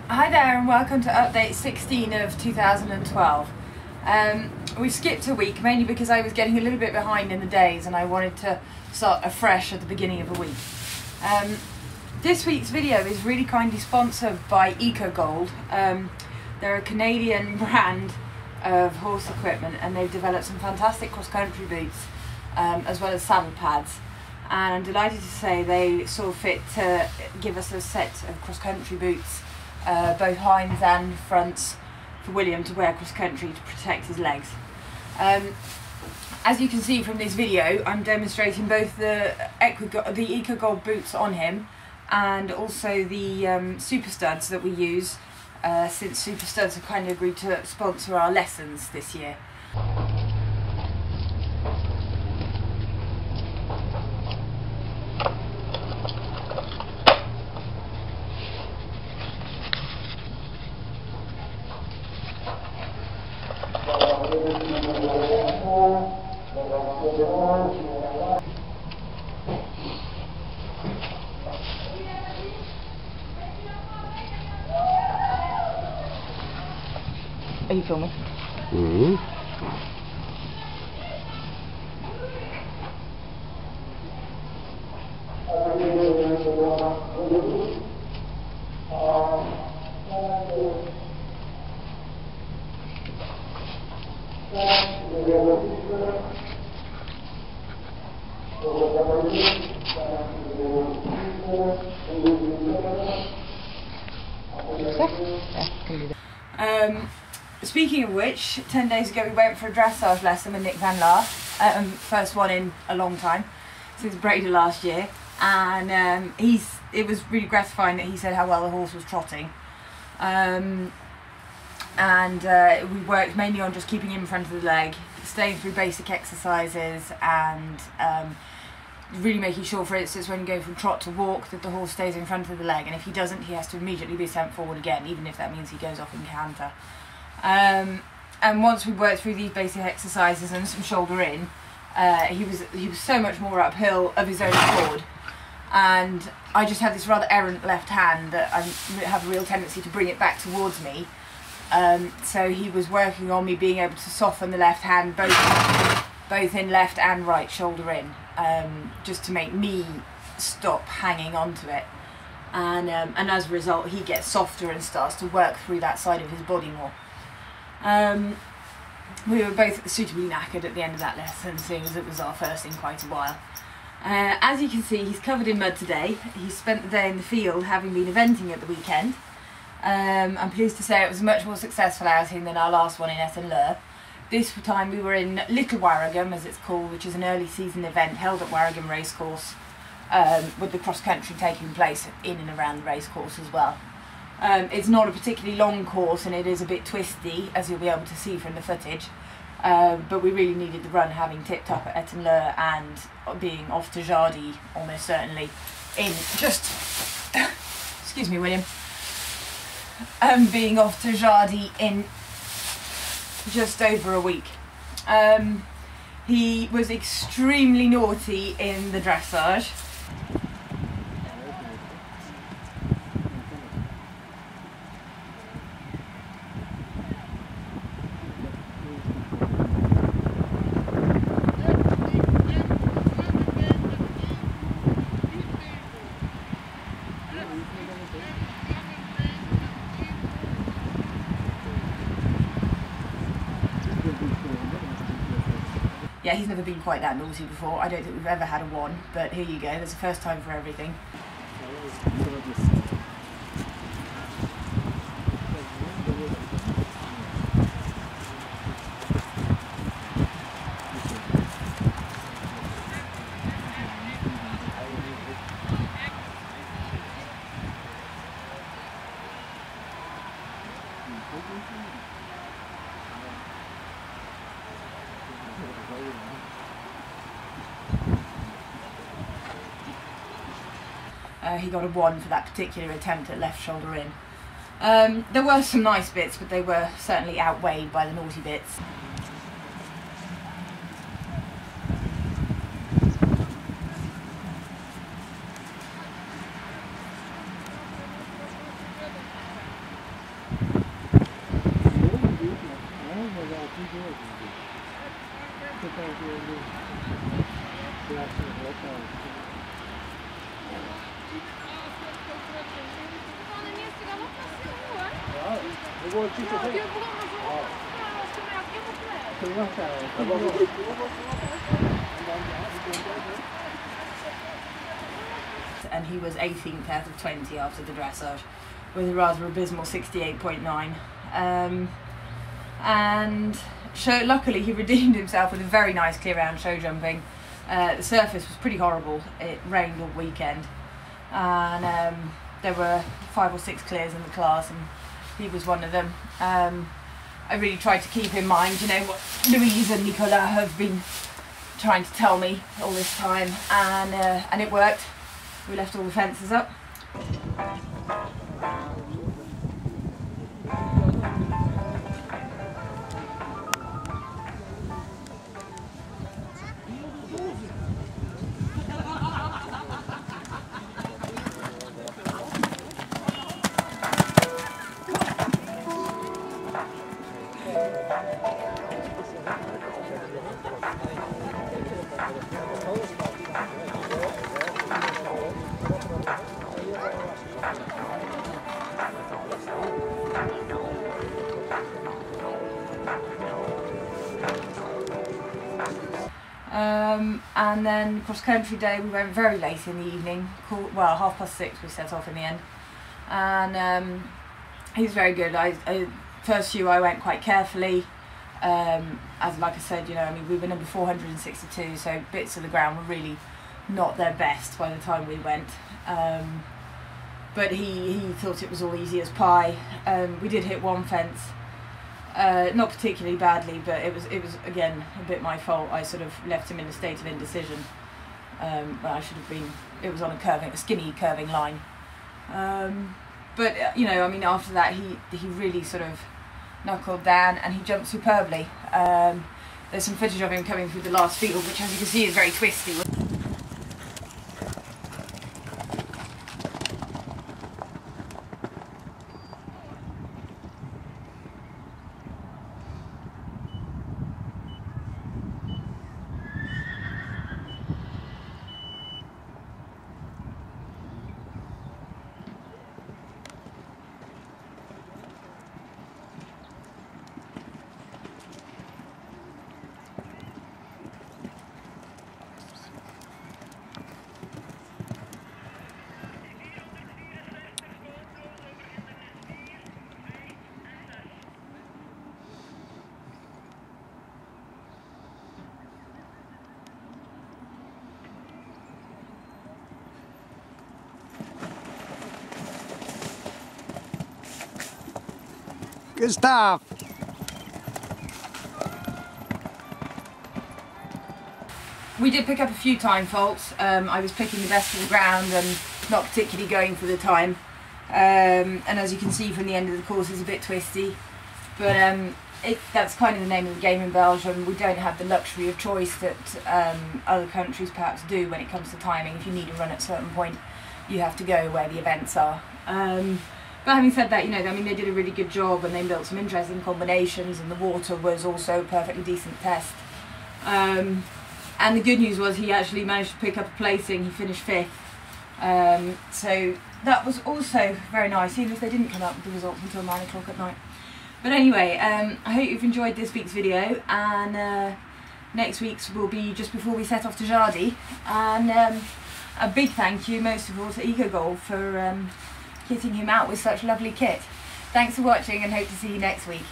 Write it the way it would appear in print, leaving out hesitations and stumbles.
Hi there and welcome to update 16 of 2012. We skipped a week mainly because I was getting a little bit behind in the days and I wanted to start afresh at the beginning of a week. This week's video is really kindly sponsored by EcoGold. They're a Canadian brand of horse equipment and they've developed some fantastic cross-country boots as well as saddle pads. And I'm delighted to say they saw fit to give us a set of cross-country boots, both hinds and fronts, for William to wear cross-country to protect his legs. As you can see from this video, I'm demonstrating both the EcoGold boots on him and also the Super Studs that we use since Super Studs have kindly agreed to sponsor our lessons this year. Are you filming? Mm-hmm. Speaking of which, 10 days ago we went for a dressage lesson with Nick Van Laar, first one in a long time, since Breda last year, and it was really gratifying that he said how well the horse was trotting. We worked mainly on just keeping him in front of the leg, staying through basic exercises and really making sure, for instance, when you go from trot to walk, that the horse stays in front of the leg, and if he doesn't, he has to immediately be sent forward again, even if that means he goes off in canter. And once we worked through these basic exercises and some shoulder in, he was so much more uphill of his own accord, and I just have this rather errant left hand that I have a real tendency to bring it back towards me. So he was working on me being able to soften the left hand both in left and right shoulder in, just to make me stop hanging onto it, and as a result he gets softer and starts to work through that side of his body more. We were both suitably knackered at the end of that lesson, seeing as it was our first in quite a while. As you can see, he's covered in mud today. He spent the day in the field, having been eventing at the weekend. I'm pleased to say it was a much more successful outing than our last one in Etten-Leur. This time we were in Little Waregem, as it's called, which is an early season event held at Waregem Racecourse, with the cross-country taking place in and around the racecourse as well. It's not a particularly long course and it is a bit twisty, as you'll be able to see from the footage, but we really needed the run, having tipped up at Etten-Leur and being off to Jardy almost certainly in just excuse me, William, being off to Jardy in just over a week. He was extremely naughty in the dressage. Yeah, he's never been quite that naughty before. I don't think we've ever had a one, but here you go, there's a first time for everything. He got a 1 for that particular attempt at left shoulder in. There were some nice bits, but they were certainly outweighed by the naughty bits. And he was 18th out of 20 after the dressage with a rather abysmal 68.9. And luckily he redeemed himself with a very nice clear round show jumping. The surface was pretty horrible. It rained all weekend, and there were 5 or 6 clears in the class, and he was one of them. I really tried to keep in mind, you know, what Louise and Nicolas have been trying to tell me all this time, and it worked. We left all the fences up. And then cross country day we went very late in the evening, well 6:30 we set off in the end, and he's very good. First few I went quite carefully, as like I said, you know, I mean, we were number 462, so bits of the ground were really not their best by the time we went, but he thought it was all easy as pie. We did hit one fence, not particularly badly, but it was again a bit my fault. I sort of left him in a state of indecision. Well, I should have been. It was on a skinny curving line. But you know, I mean, after that he really sort of knuckled down, and he jumped superbly. There's some footage of him coming through the last field, which, as you can see, is very twisty. Good stuff. We did pick up a few time faults. I was picking the best of the ground and not particularly going for the time. And as you can see from the end of the course, it's a bit twisty. But that's kind of the name of the game in Belgium. We don't have the luxury of choice that other countries perhaps do when it comes to timing. If you need to run at a certain point, you have to go where the events are. But having said that, you know, I mean, they did a really good job, and they built some interesting combinations, and the water was also a perfectly decent test. And the good news was he actually managed to pick up a placing. He finished 5th. So that was also very nice, even if they didn't come up with the results until 9 o'clock at night. But anyway, I hope you've enjoyed this week's video, and next week's will be just before we set off to Jardy. And a big thank you, most of all, to EcoGold for kitting him out with such lovely kit. Thanks for watching, and hope to see you next week.